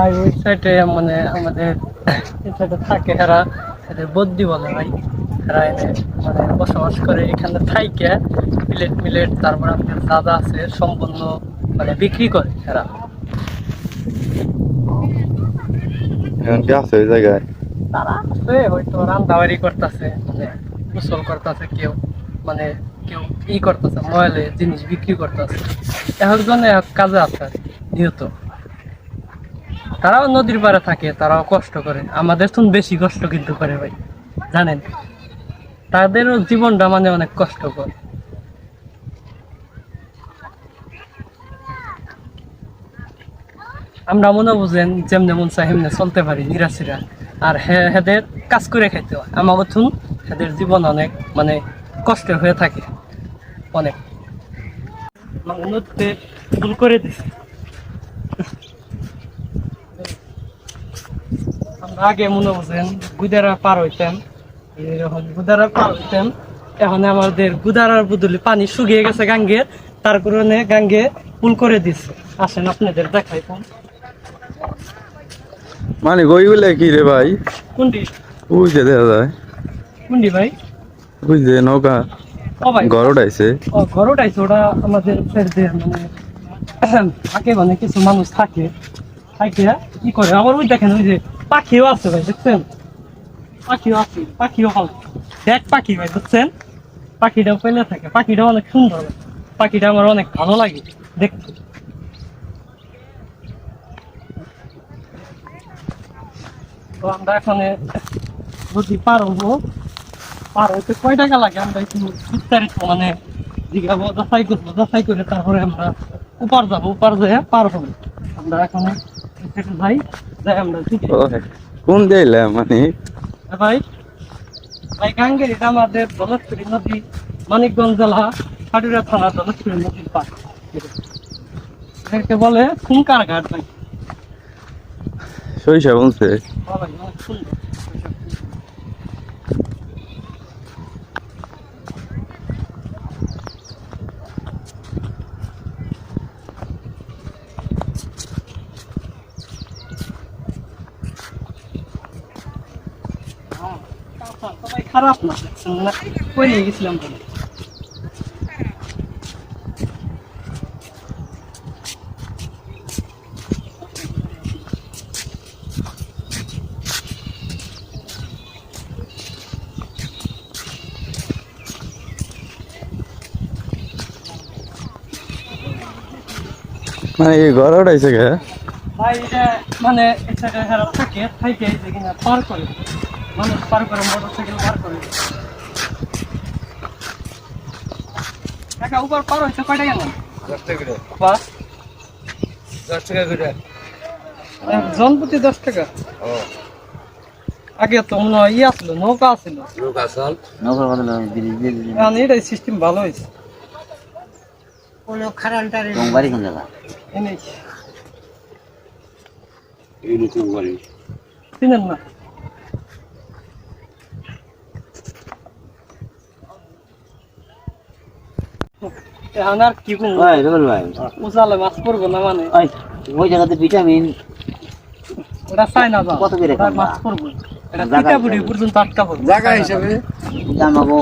ভাই ওই সাইডে মানে আমাদের এই সাইডে থাকে এরা, এদের বদ্যি বলে ভাই। এরা এনে মানে বসবাস করে এখানে থাইকে প্লেট মিলেট তারপর আপনার দাদা আছে সম্পূর্ণ মানে বিক্রি করে এরা। এখন কি আছে ওই জায়গায়? তারা আছে হয়তো রান্দাবাড়ি করতেছে, মানে গোসল করতেছে কেউ, মানে কেউ করতেছে ময়লে জিনিস বিক্রি করতেছে, একজন এক কাজে আছে আর কি, নিহত। তারাও নদীর পাড়ে থাকে, তারাও কষ্ট করে, আমাদের তো বেশি কষ্ট কিন্তু করে ভাই, জানেন। তাদেরও জীবনটা মানে অনেক কষ্টকর। আমরা মনে বুঝেন যেমনে মন চাই হেমনে চলতে পারি নিরাশিরা, আর হেদের কাজ করে খাইতে হয়। আমার মতন হেদের জীবন অনেক মানে কষ্ট হয়ে থাকে অনেক, মানে নদীতে ভুল করে দিছে। আমরা আগে মনে বুঝেন গুদারা পার হইতাম, এরকম গুদারা পার হইতাম, এখন আমাদের গুদারার বদলে পানি শুকিয়ে গেছে গাঙ্গের, তার কারণে গাঙ্গে পুল করে দিচ্ছে। আসেন আপনাদের দেখাই কোন মানে ওইগুলা কি রে ভাই? কোনটি ওই যে দেখা যায়, কোনটি ভাই? ওই যে নৌকা ও ভাই ঘর উঠাইছে। ও ঘর উঠাইছে, ওটা আমাদের সাইডে মানে থাকে, মানে কিছু মানুষ থাকে থাকে কি করে আবার ওই দেখেন ওই যে পাখিও আছে ভাই, দেখছেন? পাখিও আছে, পাখিও ভালো দেখ পাখি ভাই, বুঝছেন? পাখিটাও পেলে থাকে, পাখিটা অনেক সুন্দর, পাখিটা আমার অনেক ভালো লাগে দেখতে। তো আমরা এখানে যদি পার হবো, পার হইতে কয় টাকা লাগে আমরা একটু বিস্তারিত মানে জিজ্ঞাসা যাচাই করবো, যাচাই করে তারপরে আমরা উপার যাবো, উপার যেয়ে পার হবো। আমরা এখানে যাই, যাই আমরা জিজ্ঞেস কোন দিলে মানে? ভাই, ভাই গাঙ্গের এটা আমাদের ধলেশ্বরী নদী, মানিকগঞ্জ জেলা সাটুরিয়া থানা ধলেশ্বরী নদীর পার, এটাকে বলে খুনকার ঘাট ভাই। সরিষা বলছে। ভাই অনেক সুন্দর। সবাই খারাপ না, দেখছেন না কই নিয়ে গেছিলাম বলে। মানে এই ঘর উঠাইছে কে? ভাই এটা মানে এটা খারাপ থাকে থাকে যে কিনা পার করে মানুষ পার করে, মোটরসাইকেল পার করে। টাকা উপর পার হইতে কয় টাকা নেন? 10 টাকা করে। বাস 10 টাকা করে। জন প্রতি 10 টাকা। ও আগে তো মনে হয় ইয়ে আসলো, নৌকা আসছিল, লোক আসল। নৌকার বদলে ব্রিজ দিয়ে দিলেন। এখন এটাই সিস্টেম ভালো হয়েছে। তোমার বাড়ি কোন জায়গা? এনেই এই নতুন বাড়ি। চিনেন না? এখন আর কি কোন ওই রুবেল ভাই, উজালে মাছ পড়বো না মানে ওই ওই জায়গাতে ভিটামিন ওটা চাই না, কত করে ওটা মাছ পড়বো, এটা টিকাপুরি পর্যন্ত আটকাবো জায়গা হিসাবে আমাকে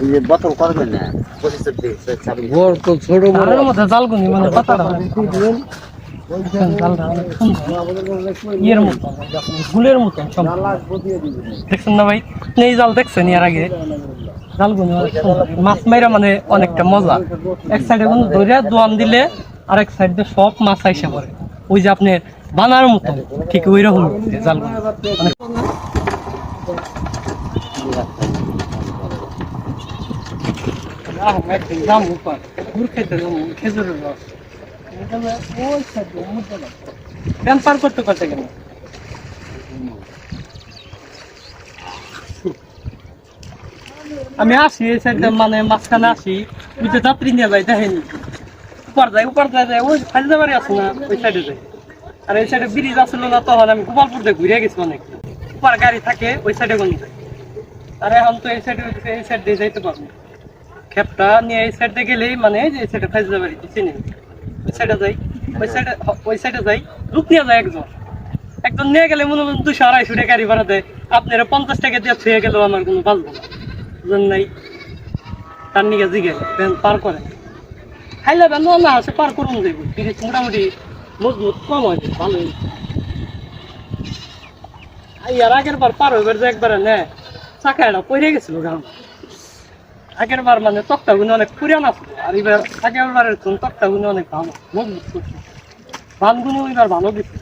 এই যে বোতল করবেন না 25 বড় তো ছোট বড়। তার মধ্যে জালগুনি মানে পাতাটা জালটা অনেক সুন্দর, ইয়ের মতো গুলের মতো দেখছেন না ভাই? এই জাল দেখছেন এর আগে? জালগুনি অনেক সুন্দর, মাছ মাইরা মানে অনেকটা মজা। এক সাইডে কোনো ধরে দোয়ান দিলে আর এক সাইডে সব মাছ আইসা পড়ে, ওই যে আপনি বানার মতো ঠিক ওই রকম জালগুনি অনেক। একদিন দাম উপর গুড় খাইতে যাবো, খেজুরের রস ওই সাইডে প্যান পার করতে করতে গেল। আমি আসি এই সাইডে মানে মাঝখানে আসি, ওই যে যাত্রী নিয়ে যাই দেখেনি, উপর যায় ওই ফাইলদা বাড়ি আছে না ওই সাইডে যাই। আর এই সাইডে ব্রিজ আসছিল না, তখন আমি গোপালপুর দিয়ে ঘুরে গেছি অনেক, উপর গাড়ি থাকে ওই সাইডে কোন যায়। আর এখন তো এই সাইডে এই সাইড দিয়ে যাইতে পারবো, খেপটা নিয়ে এই সাইডে গেলেই মানে এই যে এই সাইডে ফাইলদা বাড়ি চিনি, ওই সাইডে যাই। ওই সাইডে যাই, লুক নিয়ে যায় একজন নিয়ে গেলে মনে হয় 200-250 টাকা গাড়ি ভাড়া দেয়, আপনারা 50 টাকা দিয়ে ছুঁয়ে গেলেও আমার কোনো বাঁচবো না, বুঝলেন নাই? তার নিকে জিগে পার করে খাইলে বেন না আছে পার করুন যাইব, তিরিশ মোটামুটি মজবুত কম হয়, ভালো আর আগের বার পার হইবার যে একবারে নে চাকা এটা পড়ে গেছিল গান, আগের বার মানে তক্তাগুলো অনেক পুরান আছে, আর এবার আগের বারের তক্তাগুলো অনেক ভালো মজবুত, ভানগুলো এবার ভালো দিচ্ছে।